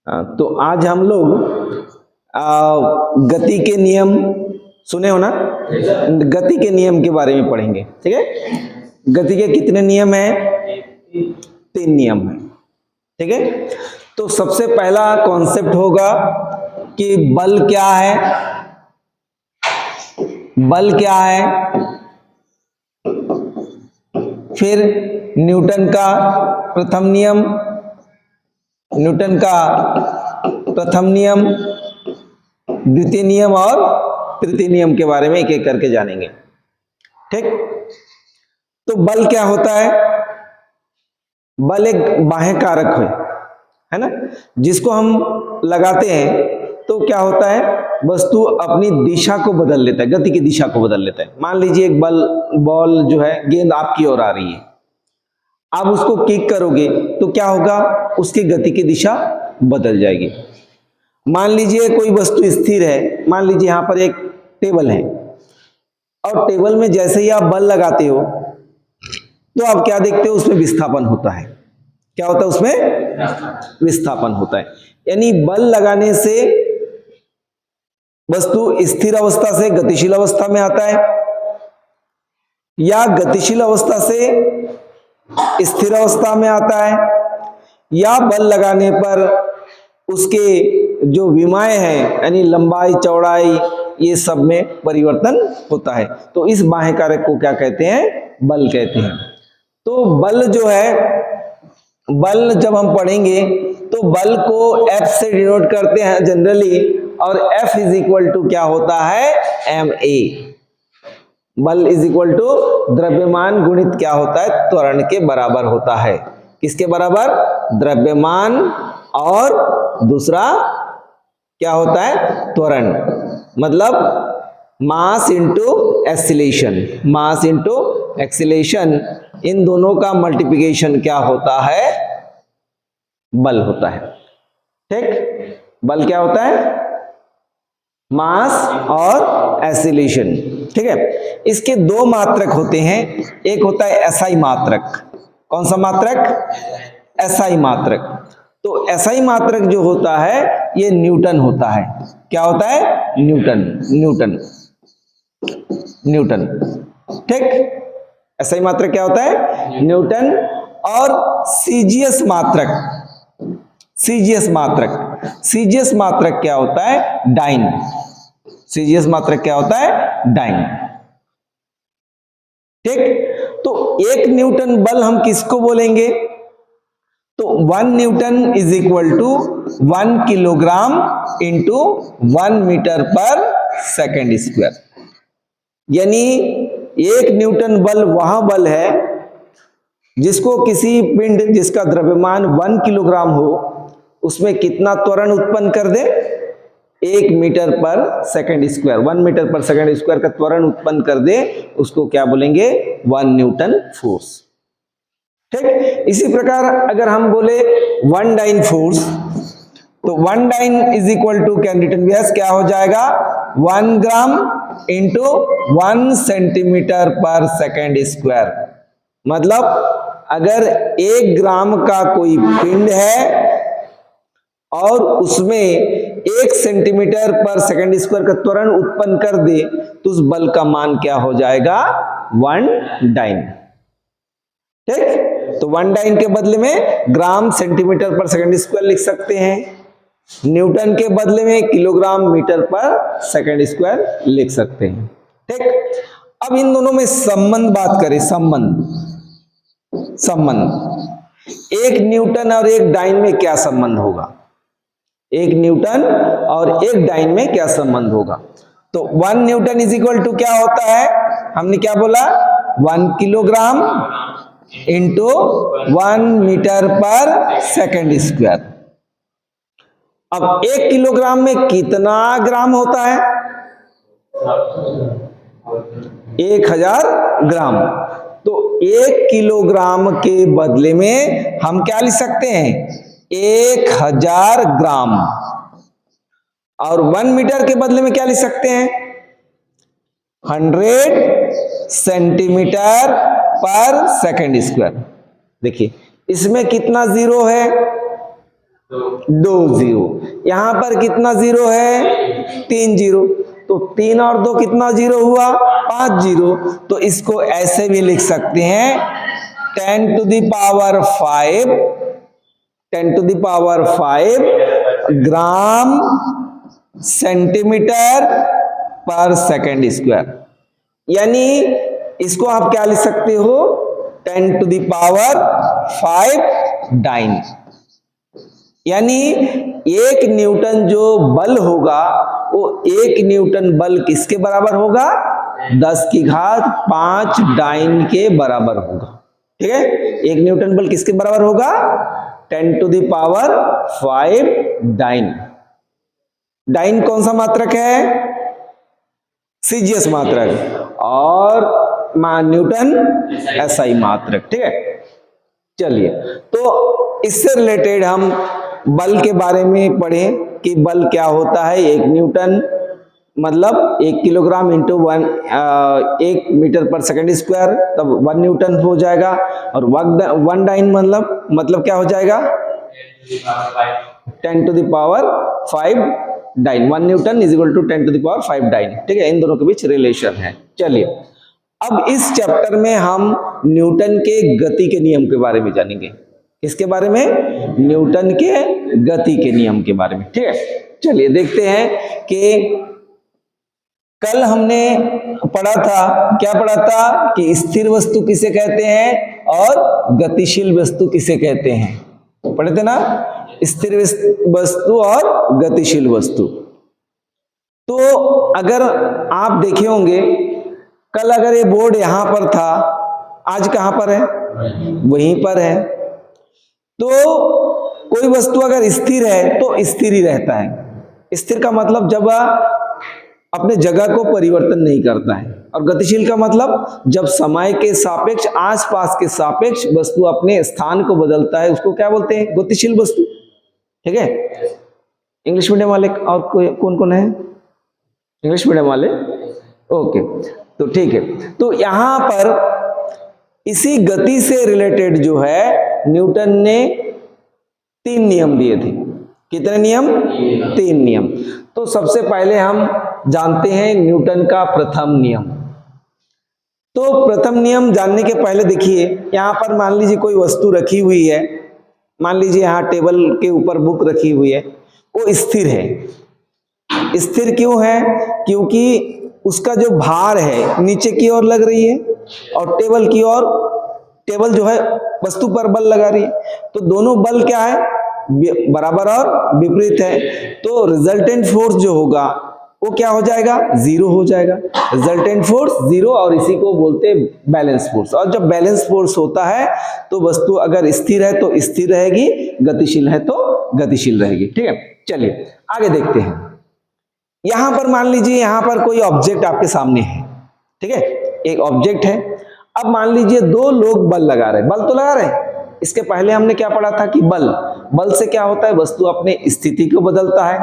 तो आज हम लोग गति के नियम सुने हो ना, गति के नियम के बारे में पढ़ेंगे। ठीक है, गति के कितने नियम हैं? 3 नियम हैं। ठीक है, तो सबसे पहला कॉन्सेप्ट होगा कि बल क्या है। बल क्या है, फिर न्यूटन का प्रथम नियम, न्यूटन का प्रथम नियम, द्वितीय नियम और तृतीय नियम के बारे में एक एक करके जानेंगे। ठीक, तो बल क्या होता है? बल एक बाह्य कारक है ना, जिसको हम लगाते हैं तो क्या होता है, वस्तु अपनी दिशा को बदल लेता है, गति की दिशा को बदल लेता है। मान लीजिए एक बॉल जो है, गेंद आपकी ओर आ रही है, आप उसको किक करोगे तो क्या होगा, उसकी गति की दिशा बदल जाएगी। मान लीजिए कोई वस्तु स्थिर है, मान लीजिए यहां पर एक टेबल है, और टेबल में जैसे ही आप बल लगाते हो तो आप क्या देखते हो, उसमें विस्थापन होता है। क्या होता है उसमें? विस्थापन होता है। यानी बल लगाने से वस्तु स्थिर अवस्था से गतिशील अवस्था में आता है, या गतिशील अवस्था से स्थिर अवस्था में आता है, या बल लगाने पर उसके जो विमाएं हैं यानी लंबाई चौड़ाई ये सब में परिवर्तन होता है। तो इस बाह्य कारक को क्या कहते हैं? बल कहते हैं। तो बल जो है, बल जब हम पढ़ेंगे तो बल को F से डिनोट करते हैं जनरली, और F इज इक्वल टू क्या होता है? ma। बल इज इक्वल टू द्रव्यमान गुणित क्या होता है? त्वरण के बराबर होता है। किसके बराबर? द्रव्यमान, और दूसरा क्या होता है? त्वरण। मतलब mass into acceleration, mass into acceleration, इन दोनों का मल्टीप्लिकेशन क्या होता है? बल होता है। ठीक, बल क्या होता है? मास और एक्सीलरेशन। ठीक है, इसके 2 मात्रक होते हैं। एक होता है एसआई मात्रक। कौन सा मात्रक? एसआई मात्रक। तो एसआई मात्रक जो होता है ये न्यूटन होता है। क्या होता है? Newton, Newton, Newton. ठीक, एसआई मात्रक क्या होता है? न्यूटन। और सीजीएस मात्रक, सीजीएस मात्रक, सीजीएस मात्रक क्या होता है? डाइन। सीजीएस मात्रक क्या होता है? डाइन। ठीक, तो 1 न्यूटन बल हम किसको बोलेंगे? तो 1 newton is equal to 1 kilogram into 1 metre per second square. यानी 1 न्यूटन बल वहां बल है जिसको किसी पिंड जिसका द्रव्यमान 1 किलोग्राम हो, उसमें कितना त्वरण उत्पन्न कर दे? 1 metre per second square, 1 metre per second square का त्वरण उत्पन्न कर दे, उसको क्या बोलेंगे? 1 न्यूटन फोर्स। ठीक, इसी प्रकार अगर हम बोले 1 डाइन फोर्स, तो 1 डाइन इज इक्वल टू क्या न्यूटन व्यास क्या हो जाएगा? 1 ग्राम इंटू 1 सेंटीमीटर पर सेकेंड स्क्वायर। मतलब अगर 1 ग्राम का कोई पिंड है और उसमें 1 सेंटीमीटर पर सेकेंड स्क्वायर का त्वरण उत्पन्न कर दे, तो उस बल का मान क्या हो जाएगा? 1 डाइन। ठीक, तो 1 डाइन के बदले में ग्राम सेंटीमीटर पर सेकेंड स्क्वायर लिख सकते हैं, न्यूटन के बदले में kilogram metre per second square लिख सकते हैं। ठीक, अब इन दोनों में संबंध बात करें। संबंध, संबंध 1 न्यूटन और 1 डाइन में क्या संबंध होगा? 1 न्यूटन और 1 डाइन में क्या संबंध होगा? तो 1 न्यूटन इज इक्वल टू क्या होता है? हमने क्या बोला? 1 kilogram into 1 metre per second square. अब 1 किलोग्राम में कितना ग्राम होता है? 1000 ग्राम। तो 1 किलोग्राम के बदले में हम क्या लिख सकते हैं? 1000 ग्राम। और 1 मीटर के बदले में क्या लिख सकते हैं? 100 सेंटीमीटर पर सेकेंड स्क्वायर। देखिए इसमें कितना जीरो है? 2 जीरो। यहां पर कितना जीरो है? 3 जीरो। तो 3 और 2 कितना जीरो हुआ? 5 जीरो। तो इसको ऐसे भी लिख सकते हैं 10 to the power 5, 10 to the power 5 gram centimetre पर सेकेंड स्क्वायर। यानी इसको आप क्या लिख सकते हो? 10 to the power 5 डाइन। यानी 1 न्यूटन जो बल होगा वो 1 न्यूटन बल किसके बराबर होगा? 10 की घात 5 डाइन के बराबर होगा। ठीक है, 1 न्यूटन बल किसके बराबर होगा? 10 to the power 5 dyne. Dyne कौन सा मात्रक है? सीजीएस मात्रक। और न्यूटन एसआई मात्रक। ठीक है, चलिए तो इससे रिलेटेड हम बल के बारे में पढ़ें कि बल क्या होता है। 1 न्यूटन मतलब 1 kilogram into 1 metre per second square, तब 1 न्यूटन हो जाएगा। और 1 डाइन मतलब क्या हो जाएगा? 10 to the power 5 dyne. 1 newton is equal to 10 to the power 5 dyne. ठीक है, इन दोनों के बीच रिलेशन है। चलिए अब इस चैप्टर में हम न्यूटन के गति के नियम के बारे में जानेंगे। किसके बारे में? न्यूटन के गति के नियम के बारे में। ठीक है, चलिए देखते हैं कि कल हमने पढ़ा था, क्या पढ़ा था कि स्थिर वस्तु किसे कहते हैं और गतिशील वस्तु किसे कहते हैं। पढ़े थे ना, स्थिर वस्तु और गतिशील वस्तु। तो अगर आप देखे होंगे कल अगर ये बोर्ड यहां पर था, आज कहां पर है? वहीं पर है। तो कोई वस्तु अगर स्थिर है तो स्थिर ही रहता है। स्थिर का मतलब जब अपने जगह को परिवर्तन नहीं करता है। और गतिशील का मतलब जब समय के सापेक्ष, आसपास के सापेक्ष वस्तु अपने स्थान को बदलता है, उसको क्या बोलते हैं? गतिशील वस्तु। ठीक है, इंग्लिश मीडियम वाले और कौन कौन है? इंग्लिश मीडियम वाले, ओके, तो ठीक है। तो यहां पर इसी गति से रिलेटेड जो है न्यूटन ने 3 नियम दिए थे। कितने नियम? 3 नियम। तो सबसे पहले हम जानते हैं न्यूटन का प्रथम नियम। तो प्रथम नियम जानने के पहले देखिए, यहां पर मान लीजिए कोई वस्तु रखी हुई है, मान लीजिए यहां टेबल के ऊपर बुक रखी हुई है, वो स्थिर है। स्थिर क्यों है? क्योंकि उसका जो भार है नीचे की ओर लग रही है और टेबल की ओर, टेबल जो है वस्तु पर बल लगा रही है। तो दोनों बल क्या है? बराबर और विपरीत है। तो रिजल्टेंट फोर्स जो होगा वो क्या हो जाएगा? 0 हो जाएगा। रिजल्टेंट फोर्स 0, और इसी को बोलते हैं बैलेंस फोर्स। और जब बैलेंस फोर्स होता है तो वस्तु अगर स्थिर है तो स्थिर रहेगी, गतिशील है तो गतिशील रहेगी। ठीक है, चलिए आगे देखते हैं। यहां पर मान लीजिए यहां पर कोई ऑब्जेक्ट आपके सामने है। ठीक है, एक ऑब्जेक्ट है। अब मान लीजिए 2 लोग बल लगा रहे हैं। बल तो लगा रहे हैं। इसके पहले हमने क्या पढ़ा था कि बल से क्या होता है? वस्तु अपने स्थिति को बदलता है,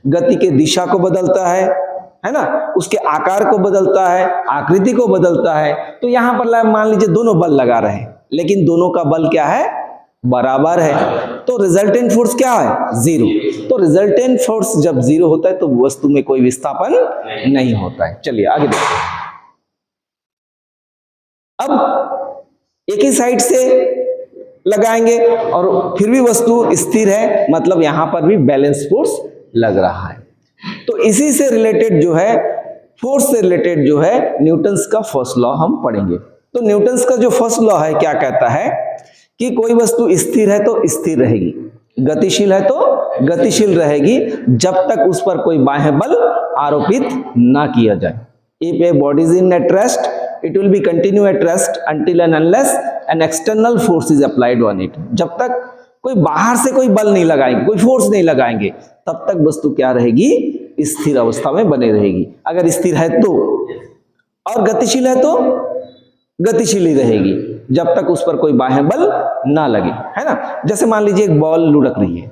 गति के दिशा को बदलता है ना, उसके आकार को बदलता है, आकृति को बदलता है। तो यहां पर मान लीजिए दोनों बल लगा रहे हैं, लेकिन दोनों का बल क्या है? बराबर है। तो रिजल्टेंट फोर्स क्या है? 0। तो रिजल्टेंट फोर्स जब 0 होता है तो वस्तु में कोई विस्थापन नहीं होता है। चलिए आगे देखते हैं। अब एक ही साइड से लगाएंगे और फिर भी वस्तु स्थिर है, मतलब यहां पर भी बैलेंस फोर्स लग रहा है। तो इसी से रिलेटेड जो है, फोर्स से रिलेटेड जो है, न्यूटन्स का फर्स्ट लॉ हम पढ़ेंगे। तो न्यूटन्स का जो फर्स्ट लॉ है क्या कहता है कि कोई वस्तु स्थिर है तो स्थिर रहेगी, गतिशील है तो गतिशील रहेगी, जब तक उस पर कोई बाह्य बल आरोपित ना किया जाए। If a body is in at rest, it will be continue at rest until and unless an external force is applied on it. जब तक कोई बाहर से कोई बल नहीं लगाएंगे, कोई फोर्स नहीं लगाएंगे, तब तक वस्तु क्या रहेगी? स्थिर अवस्था में बनी रहेगी। अगर स्थिर है तो, और गतिशील है तो गतिशील ही रहेगी, जब तक उस पर कोई बाह्य बल ना लगे, है ना। जैसे मान लीजिए एक बॉल लुढ़क रही है,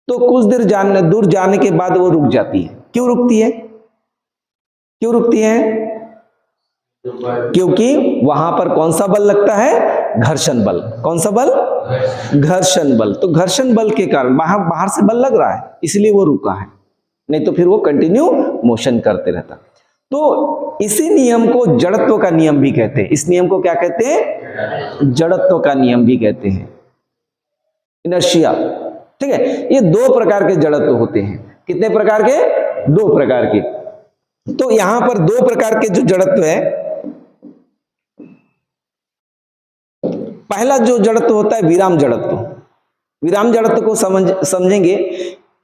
तो कुछ देर दूर जाने के बाद वो रुक जाती है। क्यों रुकती है? क्यों रुकती है? क्योंकि वहां पर कौन सा बल लगता है? घर्षण बल। कौन सा बल? घर्षण बल। तो घर्षण बल के कारण बाहर से बल लग रहा है इसलिए वो रुका है, नहीं तो फिर वो कंटिन्यू मोशन करते रहता। तो इसी नियम को जड़त्व का नियम भी कहते हैं। इस नियम को क्या कहते हैं? जड़त्व का नियम भी कहते हैं, इनर्शिया। ठीक है, ये दो प्रकार के जड़त्व होते हैं। कितने प्रकार के? दो प्रकार के। तो यहां पर दो प्रकार के जो जड़त्व है, पहला जो जड़त्व होता है विराम जड़त्व। विराम जड़त्व को समझेंगे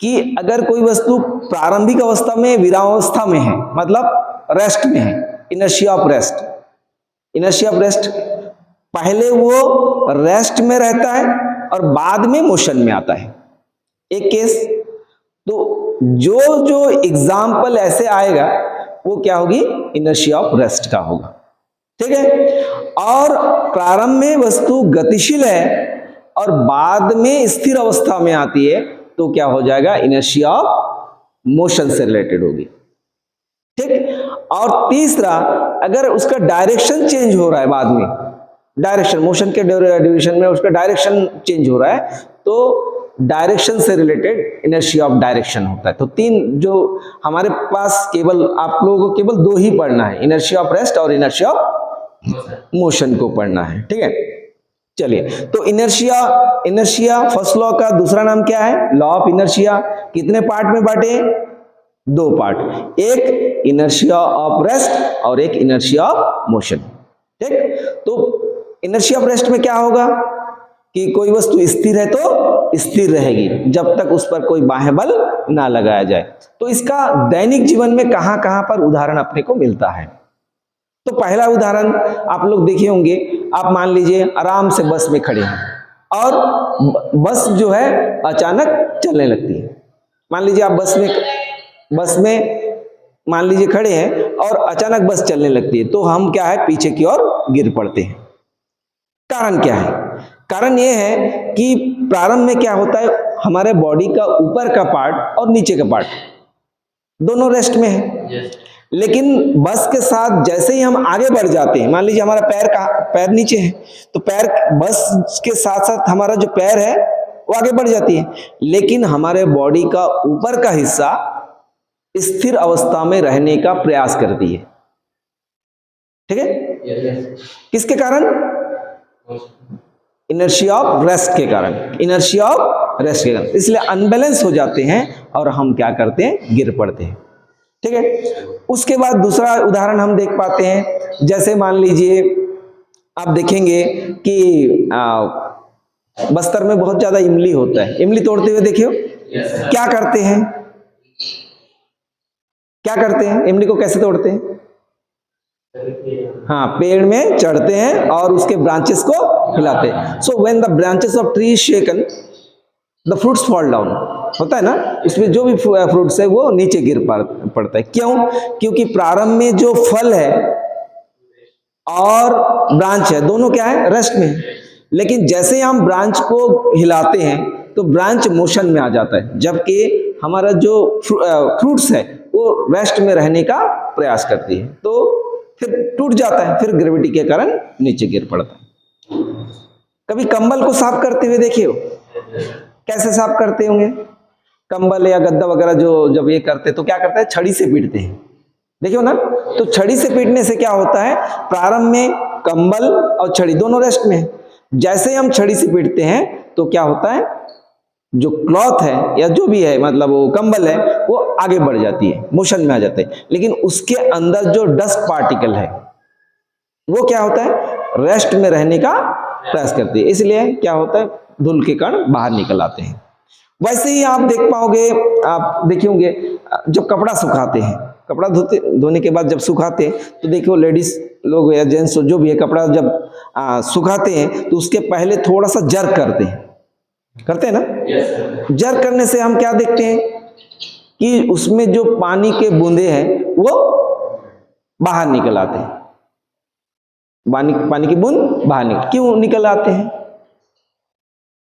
कि अगर कोई वस्तु प्रारंभिक अवस्था में विराम अवस्था में है, मतलब रेस्ट में है, inertia of rest. Inertia of rest, पहले वो रेस्ट में रहता है और बाद में मोशन में आता है, एक केस। तो जो एग्जाम्पल ऐसे आएगा वो क्या होगी? इनर्शिया ऑफ रेस्ट का होगा। ठीक है, और प्रारंभ में वस्तु गतिशील है और बाद में स्थिर अवस्था में आती है तो क्या हो जाएगा? इनर्शिया ऑफ मोशन से रिलेटेड होगी। ठीक, और तीसरा, अगर उसका डायरेक्शन चेंज हो रहा है बाद में, डायरेक्शन मोशन के ड्यूरेशन में उसका डायरेक्शन चेंज हो रहा है तो डायरेक्शन से रिलेटेड इनर्शिया ऑफ डायरेक्शन होता है। तो तीन जो हमारे पास केवल आप लोगों को केवल दो ही पढ़ना है, इनर्शिया ऑफ रेस्ट और इनर्शिया ऑफ मोशन को पढ़ना है। ठीक है, चलिए। तो इनर्शिया फर्स्ट लॉ का दूसरा नाम क्या है? Law of inertia. कितने पार्ट में बांटे? दो पार्ट, एक इनर्शिया ऑफ रेस्ट और एक इनर्शिया ऑफ मोशन। ठीक, तो इनर्शिया ऑफ रेस्ट में क्या होगा कि कोई वस्तु स्थिर है तो स्थिर रहेगी जब तक उस पर कोई बाह्य बल ना लगाया जाए। तो इसका दैनिक जीवन में कहां कहां पर उदाहरण अपने को मिलता है? तो पहला उदाहरण आप लोग देखे होंगे। आप मान लीजिए आराम से बस में खड़े हैं और बस जो है अचानक चलने लगती है। मान लीजिए आप बस में मान लीजिए खड़े हैं और अचानक बस चलने लगती है तो हम क्या है? पीछे की ओर गिर पड़ते हैं। कारण क्या है? कारण यह है कि प्रारंभ में क्या होता है, हमारे बॉडी का ऊपर का पार्ट और नीचे का पार्ट दोनों रेस्ट में है। लेकिन बस के साथ जैसे ही हम आगे बढ़ जाते हैं, मान लीजिए हमारा पैर नीचे है तो पैर बस के साथ साथ हमारा जो पैर है वो आगे बढ़ जाती है, लेकिन हमारे बॉडी का ऊपर का हिस्सा स्थिर अवस्था में रहने का प्रयास करती है। ठीक है, किसके कारण? इनर्शिया ऑफ रेस्ट के कारण। इनर्शिया ऑफ रेस्ट के कारण, इसलिए अनबैलेंस हो जाते हैं और हम क्या करते हैं? गिर पड़ते हैं। ठीक है, उसके बाद दूसरा उदाहरण हम देख पाते हैं। जैसे मान लीजिए आप देखेंगे कि बस्तर में बहुत ज्यादा इमली होता है। इमली तोड़ते हुए देखियो क्या करते हैं? क्या करते हैं? इमली को कैसे तोड़ते हैं? हाँ, पेड़ में चढ़ते हैं और उसके ब्रांचेस को हिलाते हैं। So when the branches of tree shaken the fruits fall down, होता है ना, इसमें जो भी फ्रूट्स है वो नीचे गिर पड़ता है। क्यों? क्योंकि प्रारंभ में जो फल है और ब्रांच है दोनों क्या है? रेस्ट में है। लेकिन जैसे हम ब्रांच को हिलाते हैं तो ब्रांच मोशन में आ जाता है, जबकि हमारा जो फ्रूट्स है वो रेस्ट में रहने का प्रयास करती है, तो फिर टूट जाता है, फिर ग्रेविटी के कारण नीचे गिर पड़ता है। कभी कंबल को साफ करते हुए देखिए, कैसे साफ करते होंगे? कंबल या गद्दा वगैरह जो जब ये करते तो क्या करते हैं? छड़ी से पीटते हैं, देखियो ना। तो छड़ी से पीटने से क्या होता है? प्रारंभ में कंबल और छड़ी दोनों रेस्ट में है। जैसे हम छड़ी से पीटते हैं तो क्या होता है? जो क्लॉथ है या जो भी है, मतलब वो कंबल है, वो आगे बढ़ जाती है, मोशन में आ जाता है। लेकिन उसके अंदर जो डस्ट पार्टिकल है वो क्या होता है? रेस्ट में रहने का प्रयास करती है, इसलिए क्या होता है? धूल के कण बाहर निकल आते हैं। वैसे ही आप देख पाओगे, आप देखे होंगे जब कपड़ा सुखाते हैं, कपड़ा धोने के बाद जब सुखाते हैं तो देखो लेडीज लोग या जेंट्स जो भी है, कपड़ा जब सुखाते हैं तो उसके पहले थोड़ा सा जर्क करते हैं ना। जर्क करने से हम क्या देखते हैं कि उसमें जो पानी के बूंदे हैं वो बाहर निकल आते हैं। पानी की बूंद बाहर क्यों निकल आते हैं?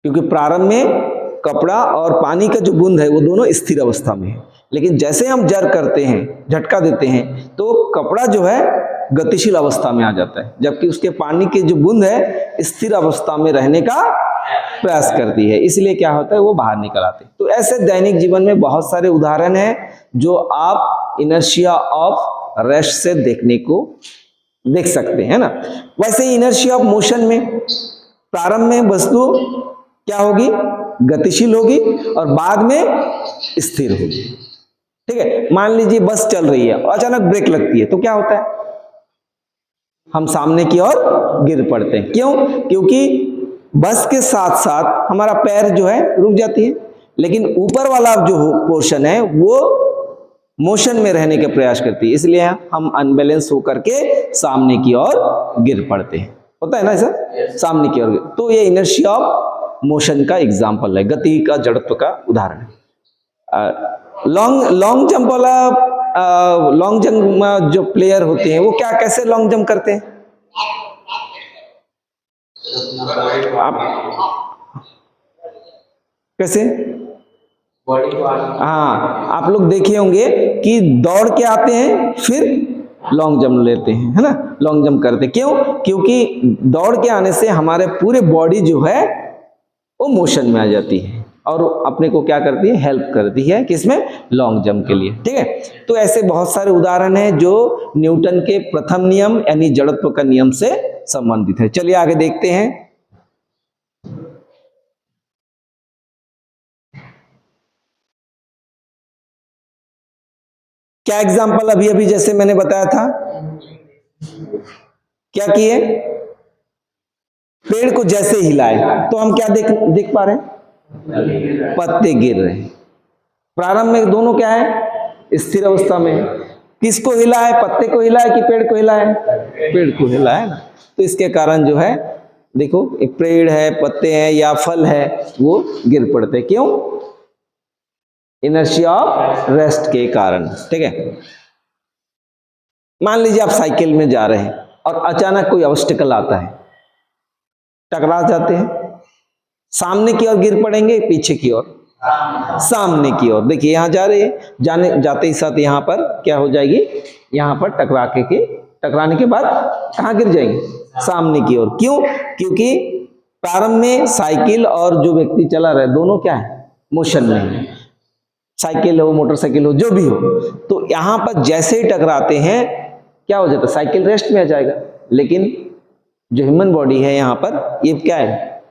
क्योंकि प्रारंभ में कपड़ा और पानी का जो बूंद है वो दोनों स्थिर अवस्था में है, लेकिन जैसे हम जर्क करते हैं, झटका देते हैं, तो कपड़ा जो है गतिशील अवस्था में आ जाता है, जबकि उसके पानी की जो बूंद है स्थिर अवस्था में रहने का प्रयास करती है, इसलिए क्या होता है वो बाहर निकल आते हैं। तो ऐसे दैनिक जीवन में बहुत सारे उदाहरण हैं जो आप इनर्शिया ऑफ रेस्ट से देख सकते हैं ना। वैसे ही इनर्शिया ऑफ मोशन में प्रारंभ में वस्तु क्या होगी, गतिशील होगी और बाद में स्थिर होगी। ठीक है, मान लीजिए बस चल रही है और अचानक ब्रेक लगती है तो क्या होता है, हम सामने की ओर गिर पड़ते हैं। क्यों? क्योंकि बस के साथ साथ हमारा पैर जो है रुक जाती है, लेकिन ऊपर वाला जो पोर्शन है वो मोशन में रहने का प्रयास करती है, इसलिए हम अनबैलेंस होकर के सामने की ओर गिर पड़ते हैं। होता है ना ऐसा, सामने की ओर। तो ये इनर्शिया ऑफ मोशन का एग्जाम्पल है, गति का जड़त्व का उदाहरण है। लॉन्ग जंप वाला लॉन्ग जंप में जो प्लेयर होते हैं वो क्या कैसे लॉन्ग जंप करते हैं? आप कैसे? हाँ, आप लोग देखे होंगे कि दौड़ के आते हैं फिर लॉन्ग जंप लेते हैं, है ना, लॉन्ग जंप करते हैं। क्यों? क्योंकि दौड़ के आने से हमारे पूरे बॉडी जो है वो मोशन में आ जाती है और अपने को क्या करती है, हेल्प करती है किसमें, लॉन्ग जंप के लिए। ठीक है, तो ऐसे बहुत सारे उदाहरण हैं जो न्यूटन के प्रथम नियम यानी जड़त्व का नियम से संबंधित है। चलिए आगे देखते हैं। क्या एग्जाम्पल अभी अभी जैसे मैंने बताया था, क्या किए, पेड़ को जैसे हिलाए तो हम क्या देख पा रहे हैं, पत्ते गिर रहे हैं। प्रारंभ में दोनों क्या है, स्थिर अवस्था में। किसको हिला है, पत्ते को हिला है कि पेड़ को हिला है? पेड़ को हिला है ना। तो इसके कारण जो है देखो, एक पेड़ है, पत्ते हैं या फल है, वो गिर पड़ते। क्यों? इनर्शिया ऑफ रेस्ट के कारण। ठीक है, मान लीजिए आप साइकिल में जा रहे हैं और अचानक कोई ऑब्स्टिकल आता है, टकरा जाते हैं, सामने की ओर गिर पड़ेंगे पीछे की ओर? सामने की ओर। देखिए यहां जा रहे हैं, जाते ही साथ यहां पर क्या हो जाएगी, यहां पर टकराने के बाद कहां गिर जाएंगे, सामने की ओर। क्यों? क्योंकि प्रारंभ में साइकिल और जो व्यक्ति चला रहा है दोनों क्या है, मोशन में है। साइकिल हो, मोटरसाइकिल हो, जो भी हो, तो यहां पर जैसे ही टकराते हैं क्या हो जाता है, साइकिल रेस्ट में आ जाएगा। लेकिन जो ह्यूमन बॉडी है यहां पर ये क्या है,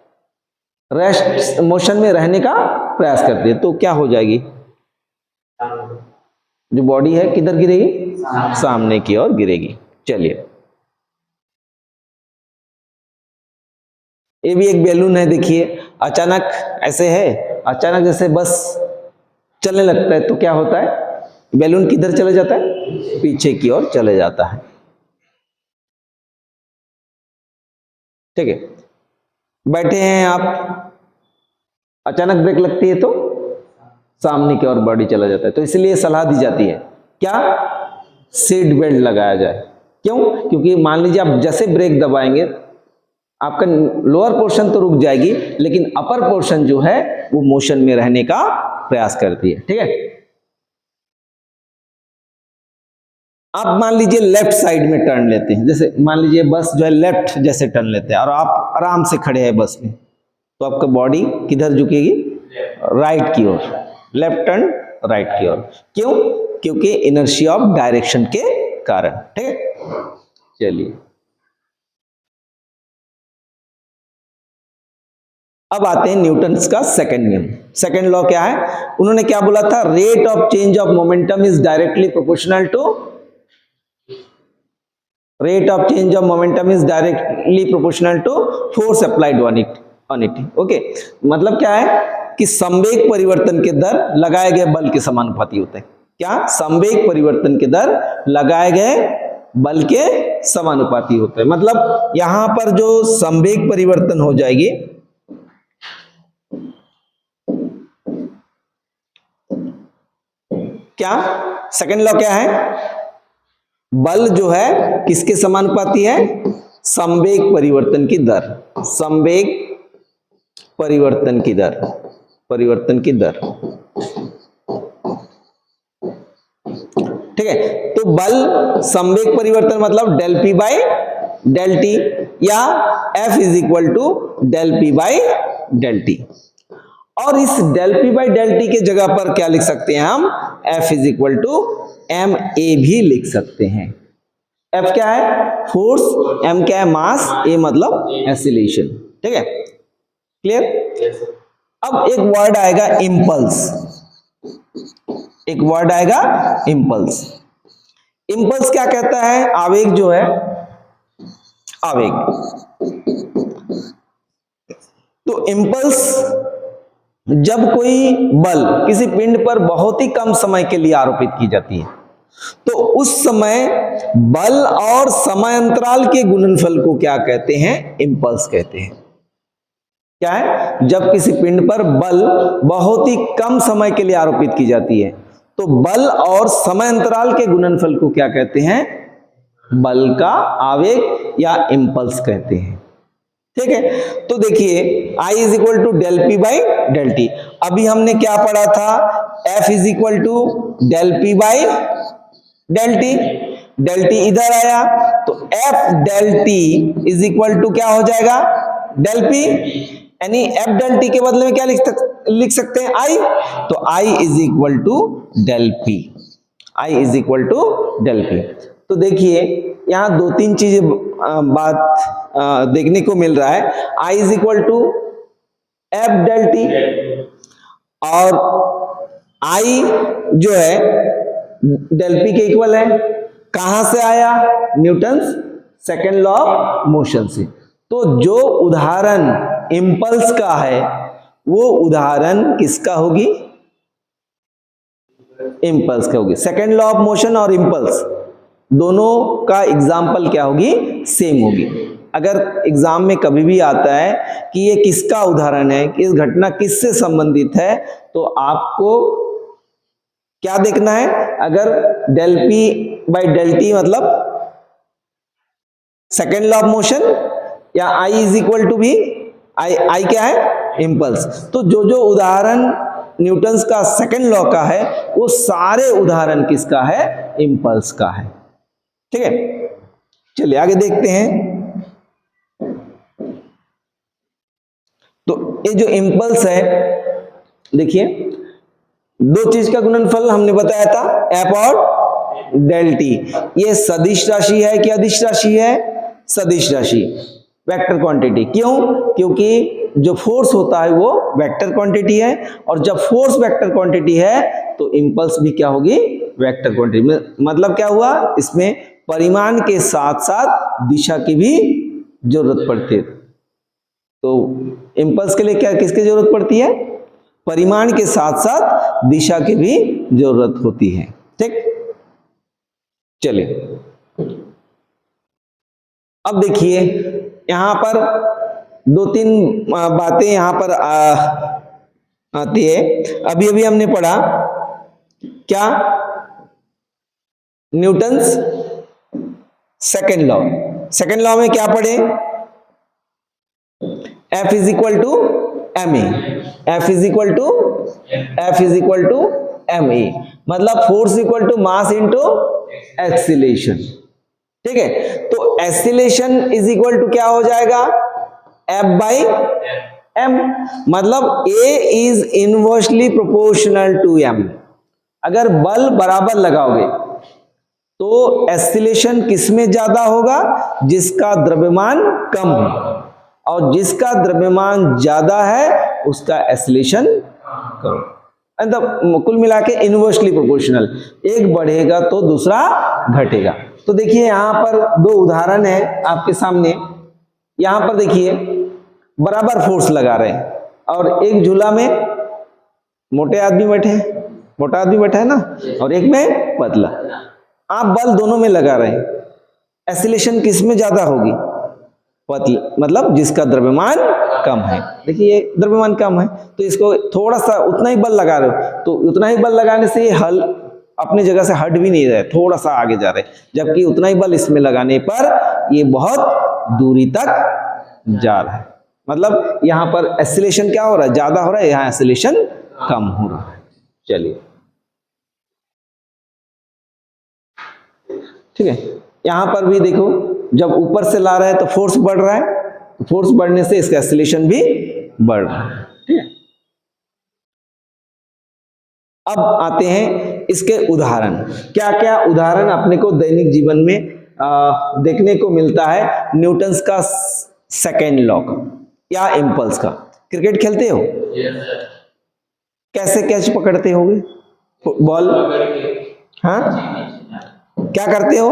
रेस्ट मोशन में रहने का प्रयास करती है। तो क्या हो जाएगी, जो बॉडी है किधर गिरेगी, सामने की ओर गिरेगी। चलिए, ये भी एक बैलून है, देखिए अचानक ऐसे है, अचानक जैसे बस चलने लगता है तो क्या होता है, बैलून किधर चले जाता है, पीछे की ओर चले जाता है। ठीक है, बैठे हैं आप, अचानक ब्रेक लगती है तो सामने की ओर बॉडी चला जाता है। तो इसलिए सलाह दी जाती है क्या, सीट बेल्ट लगाया जाए। क्यों? क्योंकि मान लीजिए आप जैसे ब्रेक दबाएंगे आपका लोअर पोर्शन तो रुक जाएगी, लेकिन अपर पोर्शन जो है वो मोशन में रहने का प्रयास करती है। ठीक है, आप मान लीजिए लेफ्ट साइड में टर्न लेते हैं, जैसे मान लीजिए बस जो है लेफ्ट जैसे टर्न लेते हैं और आप आराम से खड़े हैं बस में, तो आपका बॉडी किधर झुकेगी, राइट की ओर, लेफ्ट टर्न राइट की ओर। क्यों? क्योंकि इनर्शिया ऑफ डायरेक्शन के कारण। ठीक है, चलिए अब आते हैं न्यूटन्स का सेकंड नियम। सेकंड लॉ क्या है, उन्होंने क्या बोला था, rate of change of momentum is directly proportional to, rate of change of momentum is directly proportional to force applied on it. Okay, मतलब क्या है कि संवेग परिवर्तन के दर लगाए गए बल के समानुपाती होते हैं। क्या? संवेग परिवर्तन के दर लगाए गए बल के समानुपाती होते हैं। मतलब यहां पर जो संवेग परिवर्तन हो जाएगी, क्या सेकंड लॉ क्या है, बल जो है किसके समानुपाती है, संवेग परिवर्तन की दर, संवेग परिवर्तन की दर, परिवर्तन की दर। ठीक है, तो बल संवेग परिवर्तन मतलब del P by del T, या F is equal to del P by del T. और इस del P by del T के जगह पर क्या लिख सकते हैं हम, F is equal to M A भी लिख सकते हैं। F क्या है, फोर्स, M क्या है, मास, A मतलब एक्सीलरेशन। ठीक है, क्लियर। अब एक वर्ड आएगा इम्पल्स, एक वर्ड आएगा इम्पल्स। इम्पल्स क्या कहता है, आवेग जो है, आवेग। तो इम्पल्स जब कोई बल किसी पिंड पर बहुत ही कम समय के लिए आरोपित की जाती है, तो उस समय बल और समय अंतराल के गुणनफल को क्या कहते हैं, इम्पल्स कहते हैं। क्या है, जब किसी पिंड पर बल बहुत ही कम समय के लिए आरोपित की जाती है, तो बल और समय अंतराल के गुणनफल को क्या कहते हैं, बल का आवेग या इम्पल्स कहते हैं। ठीक है, तो देखिए I is equal to del P by del T. अभी हमने क्या पढ़ा था, F is equal to del P by del T. Del T इधर आया तो F del T is equal to क्या हो जाएगा, डेल पी, यानी F डेल टी के बदले में क्या लिख सकते हैं, I। तो I is equal to del P, I is equal to del P. तो देखिए यहाँ दो तीन चीजें बात देखने को मिल रहा है। I is equal to F del T, और I जो है डेल पी के इक्वल है। कहां से आया, Newton second law of motion से। तो जो उदाहरण इम्पल्स का है वो उदाहरण किसका होगी, इम्पल्स का होगी। सेकेंड लॉ ऑफ मोशन और इम्पल्स दोनों का एग्जाम्पल क्या होगी, सेम होगी। अगर एग्जाम में कभी भी आता है कि ये किसका उदाहरण है, इस घटना किससे संबंधित है, तो आपको क्या देखना है, अगर del P by del T मतलब सेकेंड लॉ ऑफ मोशन, या I इज इक्वल टू भी I क्या है, इम्पल्स। तो जो जो उदाहरण न्यूटन्स का सेकेंड लॉ का है वो सारे उदाहरण किसका है, इम्पल्स का है। ठीक है, चलिए आगे देखते हैं। तो ये जो इम्पल्स है, देखिए दो चीज का गुणनफल हमने बताया था, F और डेल टी। ये सदिश राशि है कि अदिश राशि है, सदिश राशि, वेक्टर क्वांटिटी। क्यों, क्योंकि जो फोर्स होता है वो वेक्टर क्वांटिटी है, और जब फोर्स वेक्टर क्वांटिटी है तो इम्पल्स भी क्या होगी, वेक्टर क्वांटिटी। मतलब क्या हुआ, इसमें परिमाण के साथ साथ दिशा की भी जरूरत पड़ती है। तो इम्पल्स के लिए क्या, किसकी जरूरत पड़ती है, परिमाण के साथ साथ दिशा की भी जरूरत होती है। ठीक, चलिए अब देखिए यहां पर दो तीन बातें यहां पर आती है। अभी अभी हमने पढ़ा क्या, Newton's second law. Second law में क्या पढ़े, F is equal to M A, F is equal to M A, मतलब force equal to mass into acceleration. ठीक है, तो एक्सीलरेशन इज इक्वल टू क्या हो जाएगा, F बाई एम, मतलब A is inversely proportional to M। अगर बल बराबर लगाओगे तो एक्सीलरेशन किसमें ज्यादा होगा, जिसका द्रव्यमान कम हो, और जिसका द्रव्यमान ज्यादा है उसका एक्सीलरेशन कम। मतलब कुल मिला के इनवर्सली प्रोपोर्शनल, एक बढ़ेगा तो दूसरा घटेगा। तो देखिए यहां पर दो उदाहरण है आपके सामने। यहां पर देखिए बराबर फोर्स लगा रहे हैं, और एक झूला में मोटे आदमी बैठे हैं, मोटा आदमी बैठा है ना, और एक में पतला। आप बल दोनों में लगा रहे हैं, एक्सीलरेशन किस में ज्यादा होगी, पतले, मतलब जिसका द्रव्यमान कम है। देखिए ये द्रव्यमान कम है तो इसको थोड़ा सा उतना ही बल लगा रहे हो, तो उतना ही बल लगाने से ये हल अपनी जगह से हट भी नहीं रहे, थोड़ा सा आगे जा रहे, जबकि उतना ही बल इसमें लगाने पर ये बहुत दूरी तक जा रहा है। मतलब यहां पर एक्सीलरेशन क्या हो रहा है, ज्यादा हो रहा है, यहां एक्सीलरेशन कम हो रहा है। चलिए ठीक है, यहां पर भी देखो जब ऊपर से ला रहा है तो फोर्स बढ़ रहा है, फोर्स बढ़ने से इसका एक्सीलरेशन भी बढ़ रहा है। ठीक है, अब आते हैं इसके उदाहरण। क्या क्या उदाहरण अपने को दैनिक जीवन में देखने को मिलता है न्यूटन्स का सेकेंड लॉ या इम्पल्स का। क्रिकेट खेलते हो? कैसे कैच पकड़ते होगे बॉल? हाँ, क्या करते हो?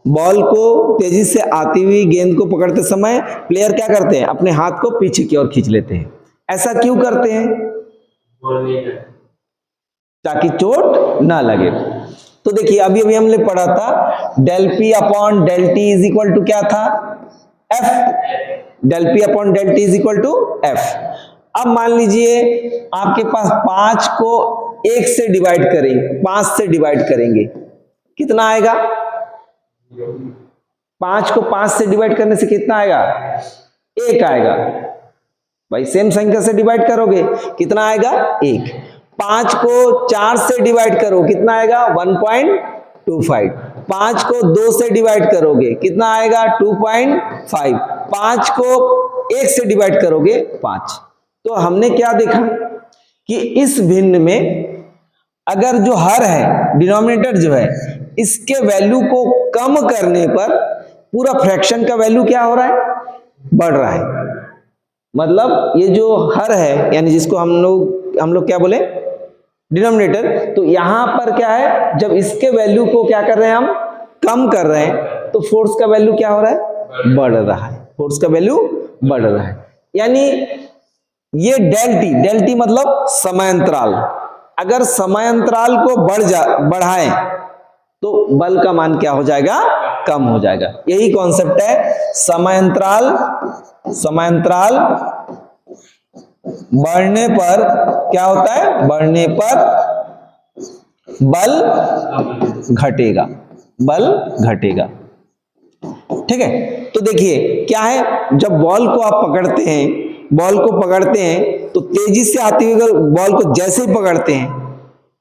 बॉल को तेजी से आती हुई गेंद को पकड़ते समय प्लेयर क्या करते हैं? अपने हाथ को पीछे की ओर खींच लेते हैं। ऐसा क्यों करते हैं? ताकि चोट ना लगे। तो देखिए अभी अभी हमने पढ़ा था del p upon del T is equal to क्या था? F. Del p upon del T is equal to F. अब मान लीजिए आपके पास 5 को 1 से डिवाइड करेंगे, 5 से डिवाइड करेंगे, कितना आएगा? 5 को 5 से डिवाइड करने से कितना आएगा? 1 आएगा। भाई सेम संख्या से डिवाइड करोगे कितना आएगा? 1। 5 को 4 से डिवाइड करो कितना आएगा? 1.25। 5 को 2 से डिवाइड करोगे कितना आएगा? 2.5। 5 को 1 से डिवाइड करोगे 5। तो हमने क्या देखा कि इस भिन्न में अगर जो हर है, डिनोमिनेटर जो है, इसके वैल्यू को कम करने पर पूरा फ्रैक्शन का वैल्यू क्या हो रहा है? बढ़ रहा है। मतलब ये जो हर है यानी जिसको हम लोग क्या बोले? डिनोमिनेटर। तो यहां पर क्या है, जब इसके वैल्यू को क्या कर रहे हैं हम? कम कर रहे हैं, तो फोर्स का वैल्यू क्या हो रहा है? बढ़ रहा है। फोर्स का वैल्यू बढ़ रहा है। यानी ये डेल टी मतलब समांतराल। अगर समांतराल को बढ़ाएं तो बल का मान क्या हो जाएगा? कम हो जाएगा। यही कॉन्सेप्ट है समांतराल बढ़ने पर क्या होता है? बढ़ने पर बल घटेगा, बल घटेगा। ठीक है, तो देखिए क्या है, जब बॉल को आप पकड़ते हैं तो तेजी से आती हुई बॉल को जैसे ही पकड़ते हैं,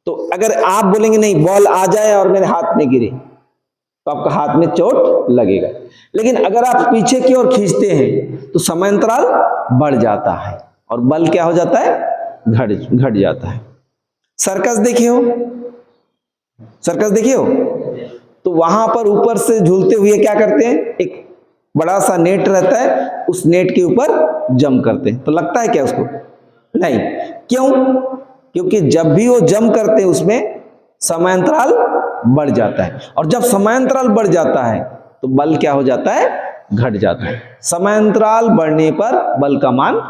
तो अगर आप बोलेंगे नहीं बॉल आ जाए और मेरे हाथ में गिरे तो आपका हाथ में चोट लगेगा। लेकिन अगर आप पीछे की ओर खींचते हैं तो समांतराल बढ़ जाता है और बल क्या हो जाता है? घट जाता है। सर्कस देखे हो? तो वहां पर ऊपर से झूलते हुए क्या करते हैं? एक बड़ा सा नेट रहता है, उस नेट के ऊपर जंप करते हैं। तो लगता है क्या उसको? नहीं। क्यों? क्योंकि जब भी वो जंप करते हैं उसमें समांतराल बढ़ जाता है, और जब समांतराल बढ़ जाता है तो बल क्या हो जाता है? घट जाता है। समांतराल बढ़ने पर बल का मान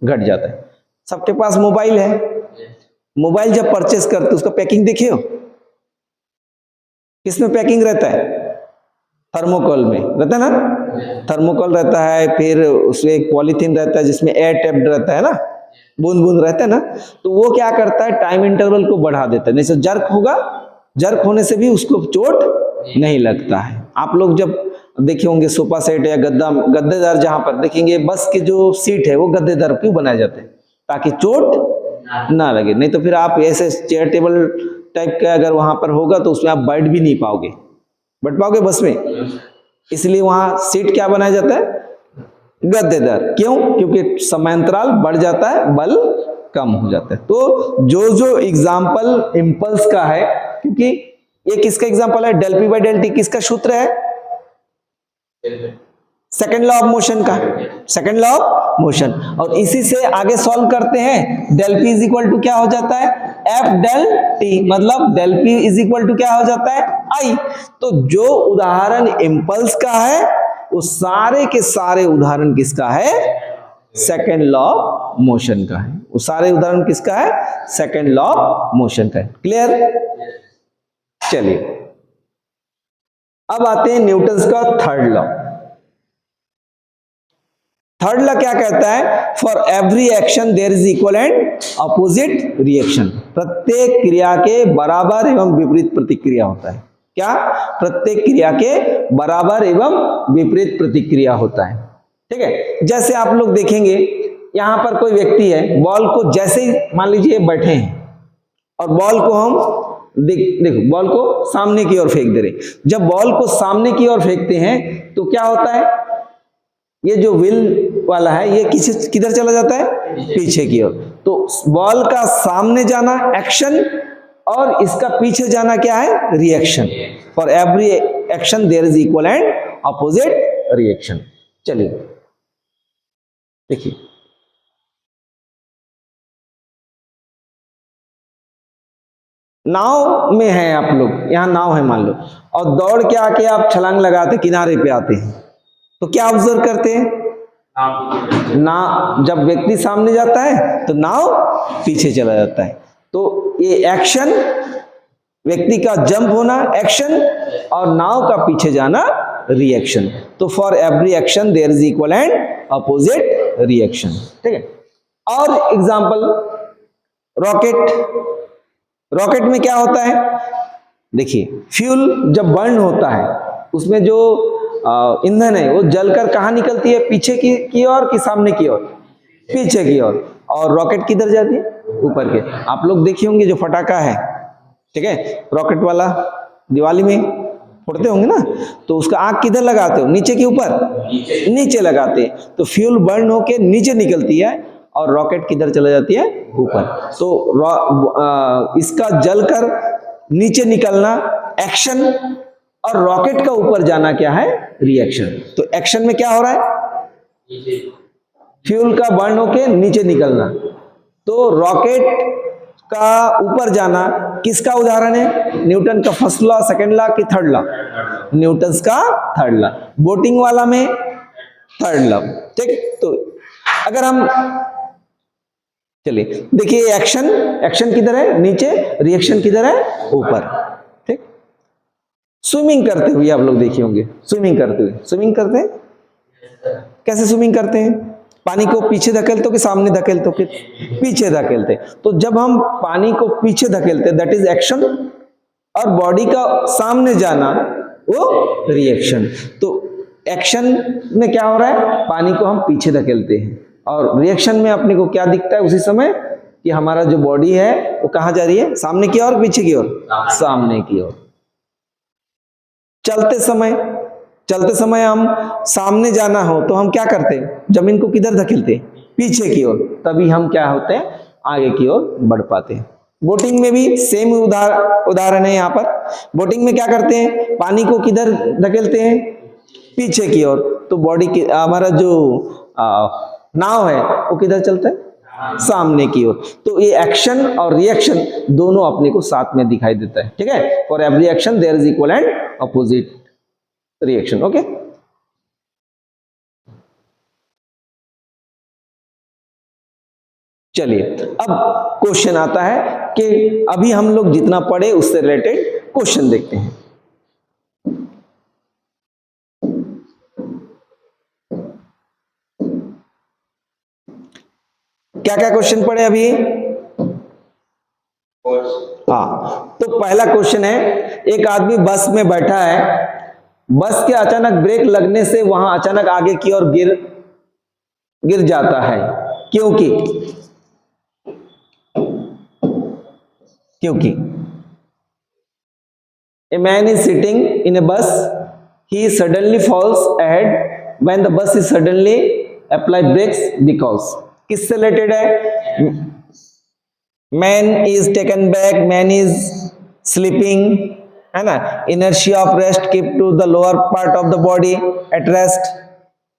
घट जाता है। सबके पास मोबाइल है, मोबाइल जब परचेस करते उसका पैकिंग देखे हो? किसमें पैकिंग रहता है? थर्मोकोल में रहता है ना? थर्मोकोल रहता है, फिर उसमें एक पॉलीथीन रहता है जिसमें एयर टेप्ड रहता है ना, बूंद बूंद रहता है ना। तो वो क्या करता है? टाइम इंटरवल को बढ़ा देता है, नहीं तो जर्क होगा, जर्क होने से भी उसको चोट नहीं लगता है। आप लोग जब देखे होंगे सोफा सेट या गद्देदार, जहां पर देखेंगे बस के जो सीट है वो गद्देदार क्यों बनाए जाते हैं? ताकि चोट ना लगे। नहीं तो फिर आप ऐसे चेयर टेबल टाइप का अगर वहां पर होगा तो उसमें आप बैठ भी नहीं पाओगे, बैठ पाओगे बस में। इसलिए वहां सीट क्या बनाया जाता है? गद्देदार। क्यों? क्योंकि समांतराल बढ़ जाता है, बल कम हो जाता है। तो जो एग्जाम्पल इम्पल्स का है, क्योंकि ये किसका एग्जाम्पल है? Del P by del t किसका सूत्र है? सेकेंड लॉ ऑफ मोशन का, सेकेंड लॉ ऑफ मोशन। और इसी से आगे सॉल्व करते हैं। Del p is equal to क्या हो जाता है? एफ डेल टी, मतलब del p is equal to क्या हो जाता है? आई। तो जो उदाहरण इम्पल्स का है वो सारे के सारे उदाहरण किसका है? सेकेंड लॉ ऑफ मोशन का है। वो सारे उदाहरण किसका है? सेकेंड लॉ ऑफ मोशन का है। क्लियर? चलिए अब आते हैं न्यूटन्स का थर्ड लॉ। थर्ड लॉ क्या कहता है? For every action there is equal and opposite reaction. प्रत्येक क्रिया के बराबर एवं विपरीत प्रतिक्रिया होता है। क्या? प्रत्येक क्रिया के बराबर एवं विपरीत प्रतिक्रिया होता है। ठीक है, जैसे आप लोग देखेंगे यहां पर कोई व्यक्ति है, बॉल को जैसे ही मान लीजिए बैठे हैं और बॉल को हम देखो बॉल को सामने की ओर फेंक दे रहे, जब बॉल को सामने की ओर फेंकते हैं तो क्या होता है, ये जो व्हील वाला है ये किधर चला जाता है, पीछे की ओर। तो बॉल का सामने जाना एक्शन और इसका पीछे जाना क्या है, reaction. For every action there is equal and opposite reaction. चलिए देखिए, नाव में हैं आप लोग, यहां नाव है मान लो, और दौड़ के आके आप छलांग लगाते किनारे पे आते हैं, तो क्या ऑब्जर्व करते हैं, ना जब व्यक्ति सामने जाता है तो नाव पीछे चला जाता है। तो ये एक्शन, व्यक्ति का जंप होना एक्शन और नाव का पीछे जाना रिएक्शन। तो for every action there is equal and opposite reaction. ठीक है, और एग्जांपल रॉकेट। रॉकेट में क्या होता है, देखिए फ्यूल जब बर्न होता है उसमें जो ईंधन है वो जलकर कहाँ निकलती है, पीछे की ओर कि सामने की ओर, पीछे की ओर। और रॉकेट किधर जाती है, ऊपर के। आप लोग देखे होंगे जो फटाका है, ठीक है, रॉकेट वाला दिवाली में फोड़ते होंगे ना, तो उसका आग किधर लगाते हो, नीचे के ऊपर, नीचे लगाते हैं। तो फ्यूल बर्न होके नीचे निकलती है और रॉकेट किधर चला जाती है, ऊपर। तो इसका जलकर नीचे निकलना एक्शन और रॉकेट का ऊपर जाना क्या है, रिएक्शन। तो एक्शन में क्या हो रहा है, फ्यूल का बर्न होके नीचे निकलना। तो रॉकेट का ऊपर जाना किसका उदाहरण है, न्यूटन का फर्स्ट लॉ, सेकंड लॉ कि थर्ड लॉ, न्यूटन का थर्ड लॉ। बोटिंग वाला में थर्ड लॉ। ठीक, तो अगर हम चलिए देखिए, एक्शन किधर है, नीचे, रिएक्शन किधर है, ऊपर। ठीक, स्विमिंग करते हुए आप लोग देखे होंगे, स्विमिंग करते हैं, कैसे स्विमिंग करते हैं, पानी को पीछे धकेलते कि सामने धकेलते, कि पीछे धकेलते। तो जब हम पानी को पीछे धकेलते दैट इज एक्शन, और बॉडी का सामने जाना वो रिएक्शन। तो एक्शन में क्या हो रहा है, पानी को हम पीछे धकेलते हैं, और रिएक्शन में अपने को क्या दिखता है उसी समय कि हमारा जो बॉडी है वो कहां जा रही है, सामने की ओर, पीछे की ओर, सामने की ओर। चलते समय हम सामने जाना हो तो हम क्या करते हैं, जमीन को किधर धकेलते हैं, पीछे की ओर, तभी हम क्या होते हैं, आगे की ओर बढ़ पाते हैं। बोटिंग में भी सेम उदाहरण है। यहाँ पर बोटिंग में क्या करते हैं, पानी को किधर धकेलते हैं, पीछे की ओर। तो बॉडी की, हमारा जो नाव है वो किधर चलता है, सामने की ओर। तो ये एक्शन और रिएक्शन दोनों अपने को साथ में दिखाई देता है। ठीक है, for every action there is equal and opposite reaction. Okay, चलिए अब क्वेश्चन आता है कि अभी हम लोग जितना पढ़े उससे रिलेटेड क्वेश्चन देखते हैं। क्या क्या क्वेश्चन पढ़े अभी? हाँ, तो पहला क्वेश्चन है, एक आदमी बस में बैठा है, बस के अचानक ब्रेक लगने से वहां अचानक आगे की ओर गिर जाता है, क्योंकि a man is sitting in a bus, he suddenly falls ahead when the bus is suddenly apply brakes because। किससे रिलेटेड है, man is taken back, man is sleeping, है ना, inertia of rest keep to the lower part of the body at rest.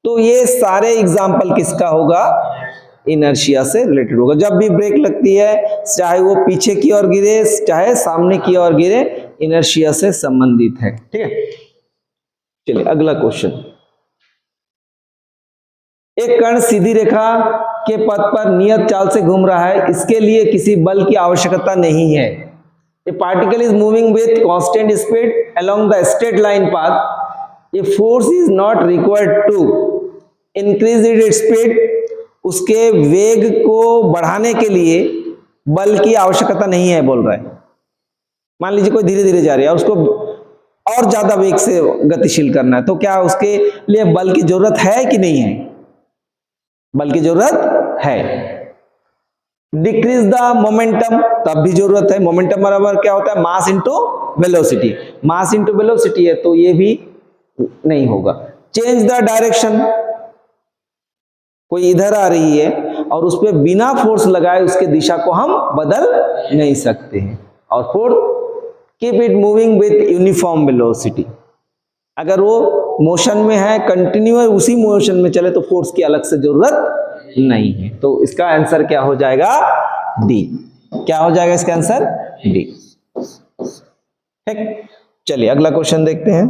तो ये सारे example किसका होगा, inertia से रिलेटेड होगा। जब भी ब्रेक लगती है, चाहे वो पीछे की ओर गिरे चाहे सामने की ओर गिरे, इनर्शिया से संबंधित है। ठीक है, चलिए अगला क्वेश्चन। एक कण सीधी रेखा के पथ पर नियत चाल से घूम रहा है, इसके लिए किसी बल की आवश्यकता नहीं है। A particle is moving with constant speed along the straight line path, a force is not required to increase its speed. उसके वेग को बढ़ाने के लिए बल की आवश्यकता नहीं है बोल रहा है। मान लीजिए कोई धीरे धीरे जा रही है और उसको और ज्यादा वेग से गतिशील करना है, तो क्या उसके लिए बल की जरूरत है कि नहीं है, बल की जरूरत है। डिक्रीज द मोमेंटम, तब भी जरूरत है। मोमेंटम बराबर क्या होता है, mass into velocity. Mass into velocity है तो ये भी नहीं होगा। चेंज द डायरेक्शन, कोई इधर आ रही है और उस पर बिना फोर्स लगाए उसके दिशा को हम बदल नहीं सकते हैं। और fourth, keep it moving with uniform velocity, अगर वो मोशन में है कंटिन्यूअस उसी मोशन में चले तो फोर्स की अलग से जरूरत नहीं है। तो इसका आंसर क्या हो जाएगा, डी। क्या हो जाएगा इसका आंसर, डी। ठीक, चलिए अगला क्वेश्चन देखते हैं।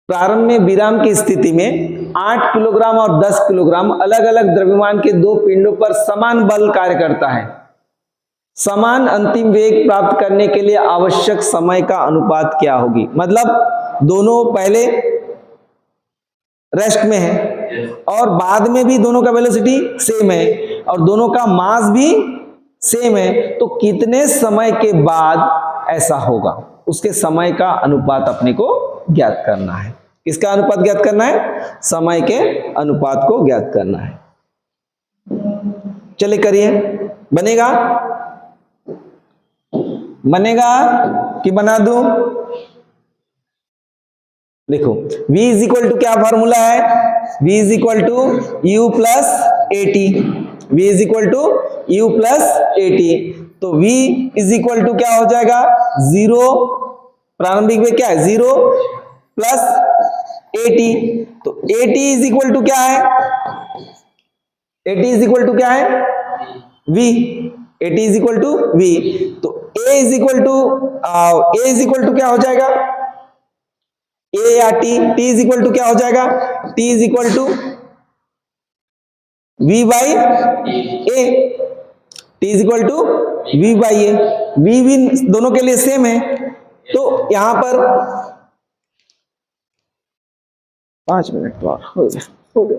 प्रारंभ में विराम की स्थिति में 8 किलोग्राम और 10 किलोग्राम अलग अलग द्रव्यमान के दो पिंडों पर समान बल कार्य करता है। समान अंतिम वेग प्राप्त करने के लिए आवश्यक समय का अनुपात क्या होगी। मतलब दोनों पहले रेस्ट में है और बाद में भी दोनों का वेलोसिटी सेम है और दोनों का मास भी सेम है, तो कितने समय के बाद ऐसा होगा, उसके समय का अनुपात अपने को ज्ञात करना है। किसका अनुपात ज्ञात करना है, समय के अनुपात को ज्ञात करना है। चलिए करिए, बनेगा कि बना दूं। देखो v इज इक्वल टू क्या फॉर्मूला है, v is equal to u plus a t, v is equal to u plus a t. तो v इज इक्वल टू क्या हो जाएगा, 0, प्रारंभिक वेग क्या है 0 प्लस 80। तो 80 इज इक्वल टू क्या है, 80 इज इक्वल टू क्या है v, 80 is equal to v। तो a इज इक्वल टू क्या हो जाएगा, a या t इज इक्वल टू क्या हो जाएगा, t is equal to v by a, t is equal to v by a। v भी दोनों के लिए सेम है, तो यहां पर 5 मिनट हो गया।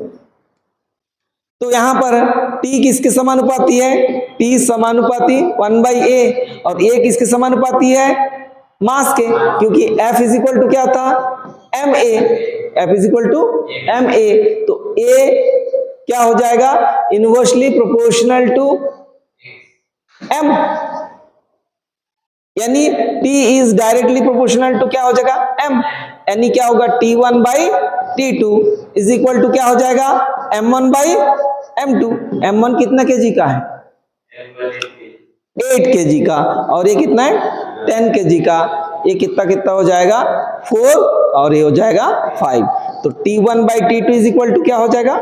तो यहां पर t किसके समानुपाती है, t समानुपाती 1/a और a किसके समानुपाती है, मास के, क्योंकि F इज इक्वल टू क्या था ma, F is equal to ma। तो a क्या हो जाएगा, इनवर्सली प्रोपोर्शनल टू m, यानी t is directly proportional to क्या हो जाएगा m, यानी क्या होगा T1/T2 इज इक्वल टू क्या हो जाएगा M1/M2। M1 कितना केजी का है, 8 केजी का, और ये कितना है 10 केजी का। ये कितना हो जाएगा 4 और ये हो जाएगा 5। तो T1/T2 इज इक्वल टू क्या हो जाएगा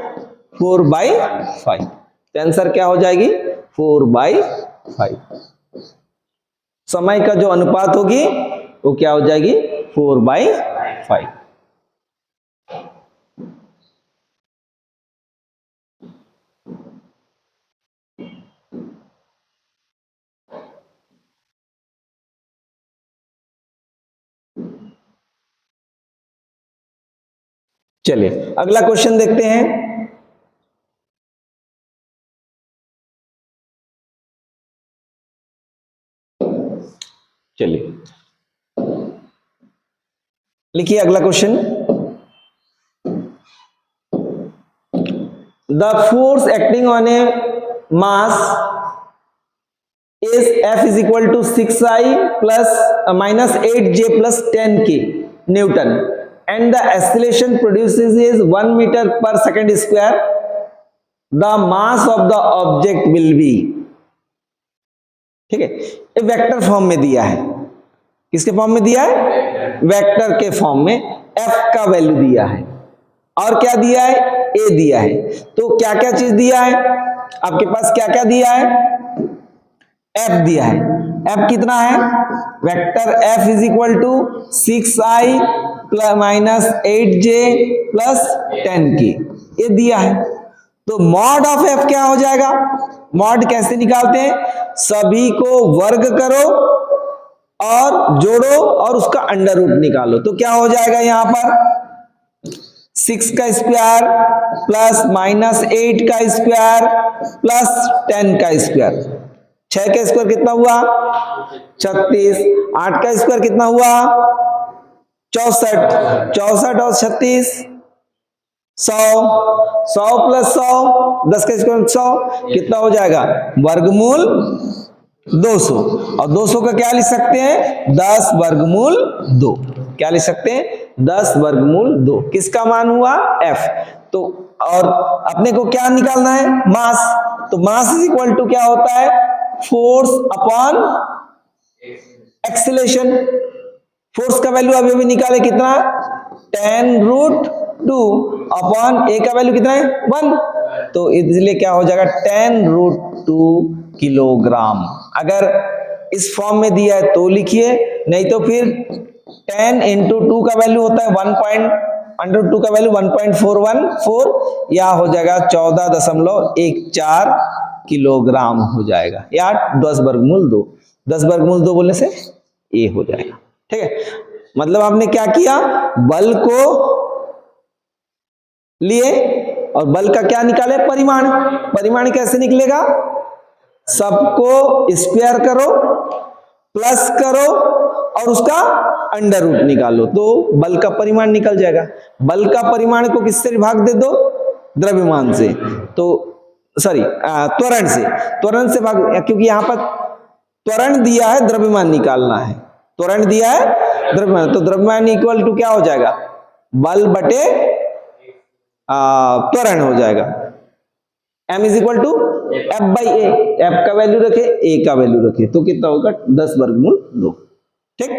4/5। तो आंसर क्या हो जाएगी 4/5। समय का जो अनुपात होगी वो क्या हो जाएगी 4/5। चलिए अगला क्वेश्चन देखते हैं। चलिए लिखिए अगला question. The force acting on a mass is F is equal to 6I minus 8J plus 10K Newton and the acceleration produces is 1 meter per second square. The mass of the object will be, ठीक है, ये vector form में दिया है। किसके form में दिया है, वेक्टर के फॉर्म में। F का वैल्यू दिया है और क्या दिया है, A दिया है। तो क्या क्या चीज दिया है आपके पास, क्या क्या दिया है, F दिया है। F कितना है, vector F is equal to 6I minus 8J plus 10K, ये दिया है। तो मॉड ऑफ F क्या हो जाएगा, मॉड कैसे निकालते हैं, सभी को वर्ग करो और जोड़ो और उसका अंडर रूट निकालो। तो क्या हो जाएगा यहां पर 6 का स्क्वायर प्लस माइनस 8 का स्क्वायर प्लस 10 का स्क्वायर। 6 का स्क्वायर कितना हुआ 36, 8 का स्क्वायर कितना हुआ 64, 64 और 36 100 प्लस 100, 10 का स्क्वायर 100, कितना हो जाएगा वर्गमूल 200। और 200 का क्या लिख सकते हैं 10 वर्गमूल 2। क्या लिख सकते हैं 10 वर्गमूल 2। किसका मान हुआ F। तो और अपने को क्या निकालना है मास। तो मास इज इक्वल टू क्या होता है फोर्स अपॉन एक्सीलरेशन। फोर्स का वैल्यू अभी निकाले कितना 10√2 अपॉन ए का वैल्यू कितना है 1। तो इसलिए क्या हो जाएगा 10√2 किलोग्राम। अगर इस फॉर्म में दिया है तो लिखिए, नहीं तो फिर 10 इंटू 2 का वैल्यू होता है 1.√2 का वैल्यू 1.414 या हो जाएगा 14.14 किलोग्राम हो जाएगा, या 10 वर्गमूल 2। 10 वर्गमूल 2 बोलने से ए हो जाएगा। ठीक है, मतलब आपने क्या किया बल को लिए और बल का क्या निकाले परिमाण। परिमाण कैसे निकलेगा सबको स्क्वायर करो प्लस करो और उसका अंडर रूट निकालो तो बल का परिमाण निकल जाएगा। बल का परिमाण को किससे भाग दे दो द्रव्यमान से, तो सॉरी त्वरण से। त्वरण से भाग, क्योंकि यहां पर त्वरण दिया है द्रव्यमान निकालना है, त्वरण दिया है द्रव्यमान, तो द्रव्यमान इक्वल टू क्या हो जाएगा बल बटे त्वरण हो जाएगा। m is equal to F by a. F का वैल्यू रखे ए का वैल्यू रखे तो कितना होगा 10 वर्गमूल 2। ठीक,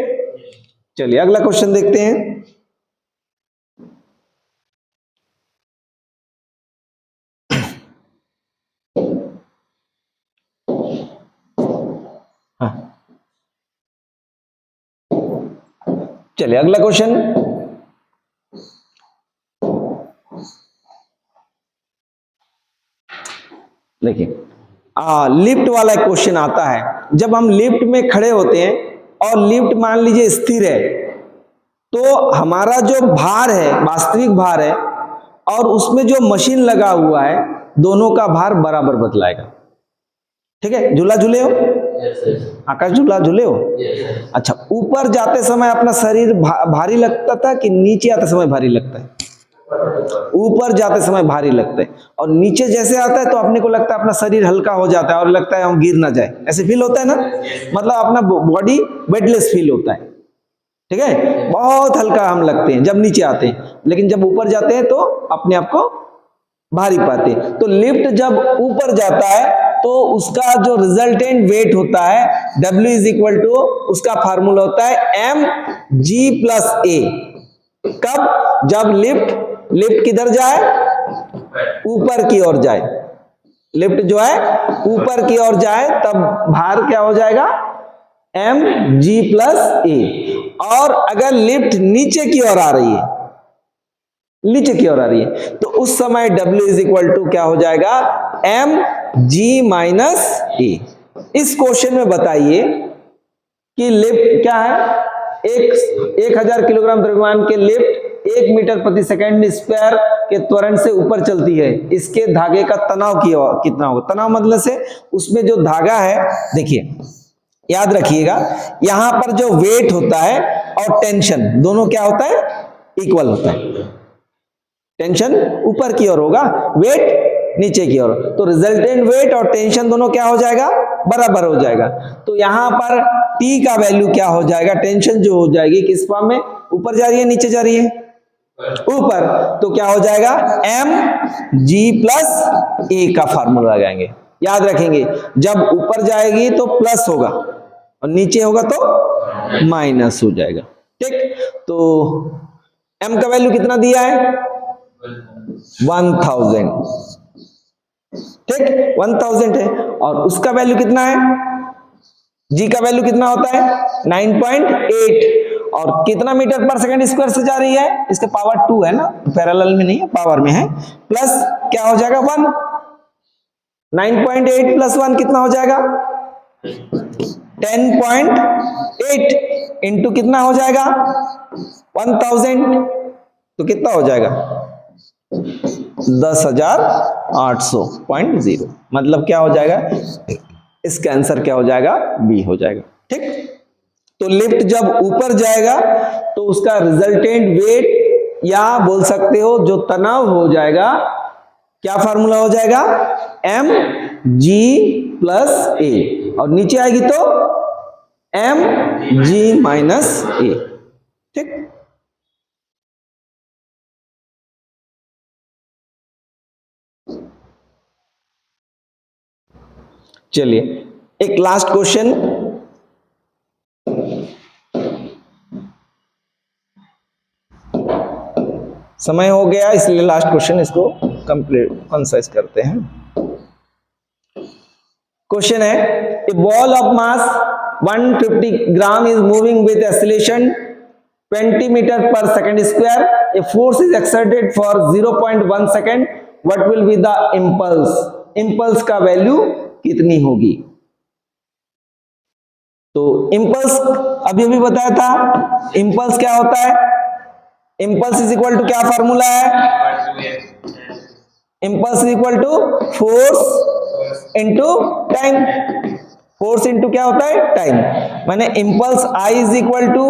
चलिए अगला क्वेश्चन देखते हैं। चलिए अगला क्वेश्चन। देखिए लिफ्ट वाला क्वेश्चन आता है। जब हम लिफ्ट में खड़े होते हैं और लिफ्ट मान लीजिए स्थिर है, तो हमारा जो भार है वास्तविक भार है और उसमें जो मशीन लगा हुआ है दोनों का भार बराबर बदलाएगा। ठीक है, झूला झूले हो आकाश, झूला झूले हो अच्छा। ऊपर जाते समय अपना शरीर भारी लगता था कि नीचे आते समय भारी लगता है? ऊपर जाते समय भारी लगता है, और नीचे जैसे आता है तो अपने को लगता है अपना शरीर हल्का हो जाता है और लगता है हम गिर ना जाए, ऐसे फील होता है ना, मतलब अपना बॉडी वेटलेस फील होता है। ठीक है, बहुत हल्का हम लगते हैं जब नीचे आते हैं, लेकिन जब ऊपर जाते हैं तो अपने आप को भारी पाते हैं। तो लिफ्ट जब ऊपर जाता है तो उसका जो रिजल्टेंट वेट होता है W इज इक्वल टू, उसका फार्मूला होता है mg प्लस a। कब? जब लिफ्ट किधर जाए ऊपर की ओर जाए, लिफ्ट जो है ऊपर की ओर जाए तब भार क्या हो जाएगा mg प्लस a। और अगर लिफ्ट नीचे की ओर आ रही है, नीचे की ओर आ रही है, तो उस समय W इज इक्वल टू क्या हो जाएगा mg माइनस a। इस क्वेश्चन में बताइए कि लिफ्ट क्या है, 1000 किलोग्राम द्रव्यमान के लिफ्ट 1 मीटर प्रति सेकंड स्क्वायर के त्वरण से ऊपर चलती है। इसके धागे का तनाव कितना होगा? तनाव मतलब से उसमें जो धागा है, देखिए याद रखिएगा यहां पर जो वेट होता है और टेंशन दोनों क्या होता है इक्वल होता है। टेंशन ऊपर की ओर होगा, वेट नीचे की ओर, तो रिजल्टेंट वेट और टेंशन दोनों क्या हो जाएगा बराबर हो जाएगा। तो यहां पर T का वैल्यू क्या हो जाएगा, टेंशन जो हो जाएगी किस फॉर्म में, ऊपर जा रही है नीचे जा रही है ऊपर, तो क्या हो जाएगा mg प्लस a का फार्मूला लगाएंगे। याद रखेंगे जब ऊपर जाएगी तो प्लस होगा और नीचे होगा तो माइनस हो जाएगा। ठीक, तो m का वैल्यू कितना दिया है 1000। ठीक, 1000 है, और उसका वैल्यू कितना है, g का वैल्यू कितना होता है 9.8, और कितना मीटर पर सेकंड स्क्वायर से जा रही है, इसका पावर 2 है ना, पैरेलल में नहीं है पावर में है, प्लस क्या हो जाएगा 1, 9.8 प्लस 1 कितना हो जाएगा 10.8 इंटू कितना हो जाएगा 1000, तो कितना हो जाएगा 10,800.0, मतलब क्या हो जाएगा, इसका आंसर क्या हो जाएगा बी हो जाएगा। ठीक, तो लिफ्ट जब ऊपर जाएगा तो उसका रिजल्टेंट वेट या बोल सकते हो जो तनाव हो जाएगा, क्या फार्मूला हो जाएगा, एम जी प्लस ए, और नीचे आएगी तो एम जी माइनस ए। ठीक, चलिए एक लास्ट क्वेश्चन, समय हो गया इसलिए लास्ट क्वेश्चन इसको कंप्लीट कंसाइज करते हैं। क्वेश्चन है, a ball of mass 150 gram is moving with acceleration 20 metre पर second square, a force is exerted for 0.1 second, what will be the impulse, impulse का वैल्यू कितनी होगी। तो इंपल्स अभी अभी बताया था, इंपल्स क्या होता है, इंपल्स इज इक्वल टू क्या फार्मूला है, impulse is equal to force into time, force into क्या होता है, टाइम, माने impulse I is equal to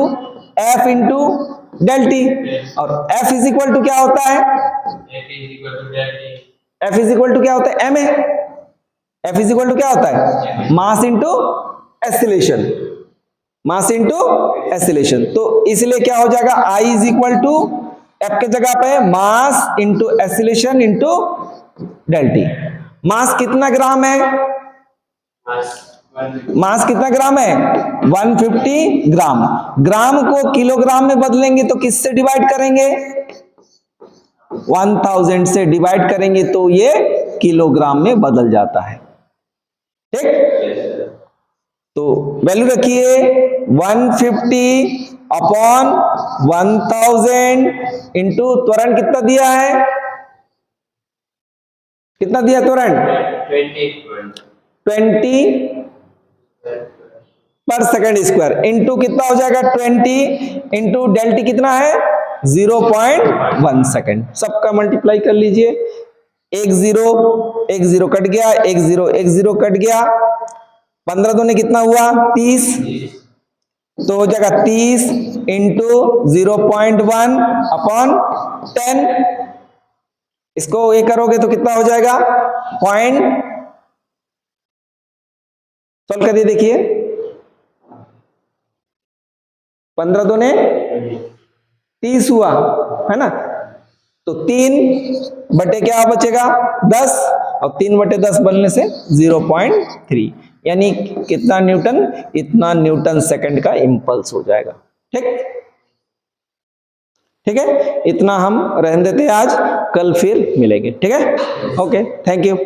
F into del T, और एफ इज इक्वल टू क्या होता है, एफ इज इक्वल टू क्या होता है, M A, F is equal to क्या होता है, mass into acceleration, mass into acceleration. तो इसलिए क्या हो जाएगा, I is equal to F के जगह पे mass into acceleration into del T. Mass कितना ग्राम है, मास कितना ग्राम है, 150 ग्राम, ग्राम को किलोग्राम में बदलेंगे तो किससे डिवाइड करेंगे, 1000 से डिवाइड करेंगे तो ये किलोग्राम में बदल जाता है। ठीक, तो वैल्यू रखिए 150 अपॉन 1000 इंटू त्वरण कितना दिया है, कितना दिया त्वरण, 20 पर सेकंड स्क्वायर, इंटू कितना हो जाएगा 20 इंटू डेल टी कितना है 0.1 सेकंड, सबका मल्टीप्लाई कर लीजिए, एक जीरो कट गया, एक जीरो कट गया, 15 दूने कितना हुआ 30, तो हो जाएगा 30 इंटू 0.1 अपॉन 10, इसको ये करोगे तो कितना हो जाएगा पॉइंट, सॉल्व करिए देखिए, 15 दूने 30 हुआ है ना, तो 3 बटे क्या बचेगा 10, और 3 बटे 10 बनने से 0.3, यानी कितना न्यूटन, इतना न्यूटन सेकंड का इंपल्स हो जाएगा। ठीक, ठीक है, इतना हम रहने देते हैं आज, कल फिर मिलेंगे। ठीक है, ओके, थैंक यू।